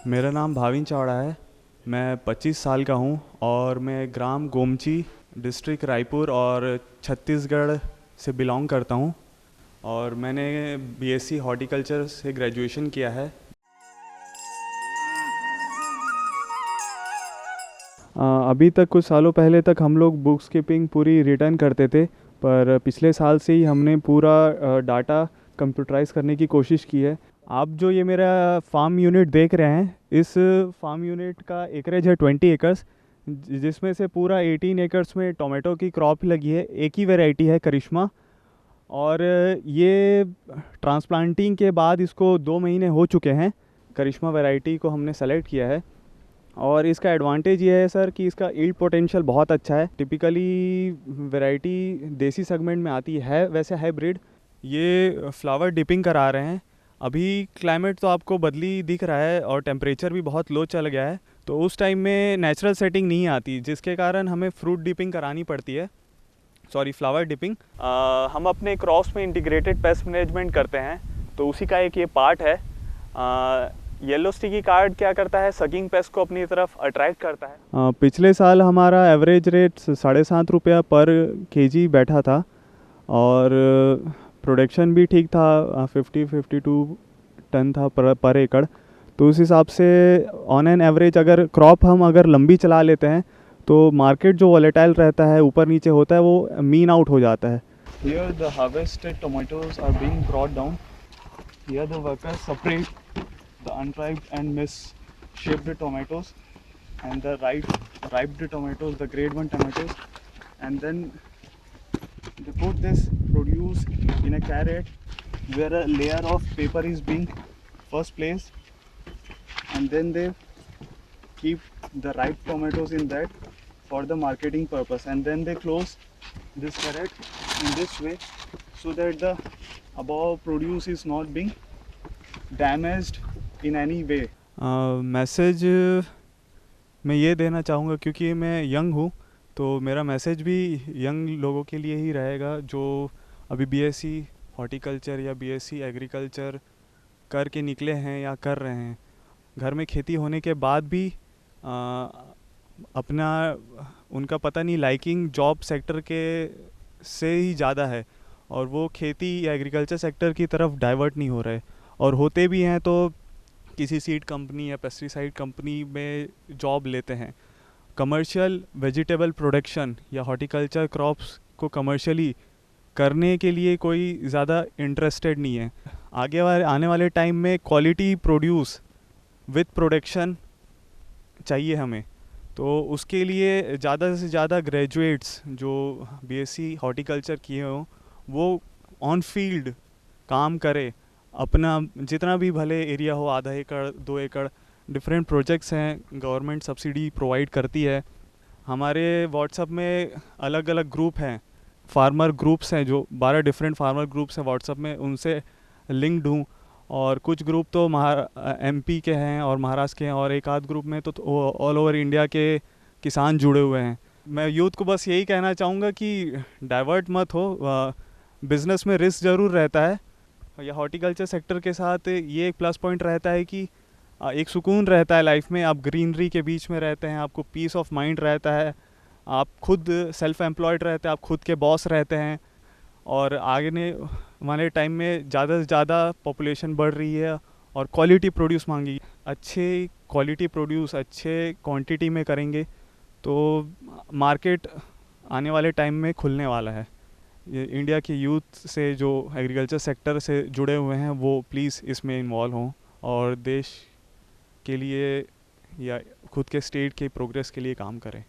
मेरा नाम भाविन चावड़ा है। मैं 25 साल का हूँ और मैं ग्राम गोमची, डिस्ट्रिक्ट रायपुर और छत्तीसगढ़ से बिलोंग करता हूँ। और मैंने बीएससी हॉर्टिकल्चर से ग्रेजुएशन किया है। अभी तक कुछ सालों पहले तक हम लोग बुक्स कीपिंग पूरी रिटर्न करते थे, पर पिछले साल से ही हमने पूरा डाटा कंप्यूटराइज करने की कोशिश की है। आप जो ये मेरा फार्म यूनिट देख रहे हैं, इस फार्म यूनिट का एकरेज है 20 एकर्स, जिसमें से पूरा 18 एकर्स में टोमेटो की क्रॉप लगी है। एक ही वैरायटी है, करिश्मा। और ये ट्रांसप्लांटिंग के बाद इसको 2 महीने हो चुके हैं। करिश्मा वैरायटी को हमने सेलेक्ट किया है और इसका एडवांटेज ये है सर कि इसका यील्ड पोटेंशियल बहुत अच्छा है। टिपिकली वैरायटी देसी सेगमेंट में आती है, वैसे हाइब्रिड। ये फ्लावर डिपिंग करा रहे हैं। अभी क्लाइमेट तो आपको बदली दिख रहा है और टेम्परेचर भी बहुत लो चल गया है, तो उस टाइम में नेचुरल सेटिंग नहीं आती, जिसके कारण हमें फ्रूट डिपिंग करानी पड़ती है, सॉरी फ्लावर डिपिंग। हम अपने क्रॉप्स में इंटीग्रेटेड पेस्ट मैनेजमेंट करते हैं, तो उसी का एक ये पार्ट है। येलो स्टिकी कार्ड क्या करता है, सकिंग पेस्ट को अपनी तरफ अट्रैक्ट करता है। पिछले साल हमारा एवरेज रेट 7.5 रुपया पर केजी बैठा था और प्रोडक्शन भी ठीक था, 52 टन था पर एकड़। तो उस हिसाब से ऑन एन एवरेज अगर क्रॉप हम अगर लंबी चला लेते हैं तो मार्केट जो वॉलेटाइल रहता है, ऊपर नीचे होता है, वो मीन आउट हो जाता है। Here the harvested tomatoes are being brought down. Here the workers separate the unripe and misshaped tomatoes and the ripe tomatoes, the grade 1 tomatoes, and then they put this produce in a carrot where a layer of paper is being first placed, and then they keep the ripe tomatoes in that for the marketing purpose, and then they close this carrot in this way so that the above produce is not being damaged in any way. Message मैं ये देना चाहूँगा, क्योंकि मैं young हूँ, तो मेरा message भी यंग लोगों के लिए ही रहेगा जो अभी बीएससी हॉर्टिकल्चर या बीएससी एग्रीकल्चर करके निकले हैं या कर रहे हैं। घर में खेती होने के बाद भी अपना उनका पता नहीं लाइकिंग जॉब सेक्टर के से ही ज़्यादा है, और वो खेती या एग्रीकल्चर सेक्टर की तरफ डाइवर्ट नहीं हो रहे, और होते भी हैं तो किसी सीड कंपनी या पेस्टिसाइड कंपनी में जॉब लेते हैं। कमर्शियल वेजिटेबल प्रोडक्शन या हॉर्टिकल्चर क्रॉप्स को कमर्शियली करने के लिए कोई ज़्यादा इंटरेस्टेड नहीं है। आने वाले टाइम में क्वालिटी प्रोड्यूस विद प्रोडक्शन चाहिए हमें, तो उसके लिए ज़्यादा से ज़्यादा ग्रेजुएट्स जो बीएससी हॉर्टिकल्चर किए हों वो ऑन फील्ड काम करे। अपना जितना भी भले एरिया हो, आधा एकड़ 2 एकड़, डिफरेंट प्रोजेक्ट्स हैं, गवर्नमेंट सब्सिडी प्रोवाइड करती है। हमारे व्हाट्सएप में अलग अलग ग्रुप हैं, फार्मर ग्रुप्स हैं, जो 12 डिफरेंट फार्मर ग्रुप्स हैं व्हाट्सएप में, उनसे लिंक्ड हूँ। और कुछ ग्रुप तो एमपी के हैं और महाराष्ट्र के हैं, और एक आध ग्रुप में तो ऑल ओवर इंडिया के किसान जुड़े हुए हैं। मैं यूथ को बस यही कहना चाहूँगा कि डाइवर्ट मत हो। बिज़नेस में रिस्क ज़रूर रहता है, या हॉर्टिकल्चर सेक्टर के साथ ये एक प्लस पॉइंट रहता है कि एक सुकून रहता है लाइफ में। आप ग्रीनरी के बीच में रहते हैं, आपको पीस ऑफ माइंड रहता है, आप खुद सेल्फ एम्प्लॉयड रहते हैं, आप खुद के बॉस रहते हैं। और आगे वाले टाइम में ज़्यादा से ज़्यादा पॉपुलेशन बढ़ रही है और क्वालिटी प्रोड्यूस मांगी। अच्छे क्वालिटी प्रोड्यूस अच्छे क्वांटिटी में करेंगे तो मार्केट आने वाले टाइम में खुलने वाला है। ये इंडिया के यूथ से जो एग्रीकल्चर सेक्टर से जुड़े हुए हैं वो प्लीज़ इसमें इन्वॉल्व हों और देश के लिए या खुद के स्टेट के प्रोग्रेस के लिए काम करें।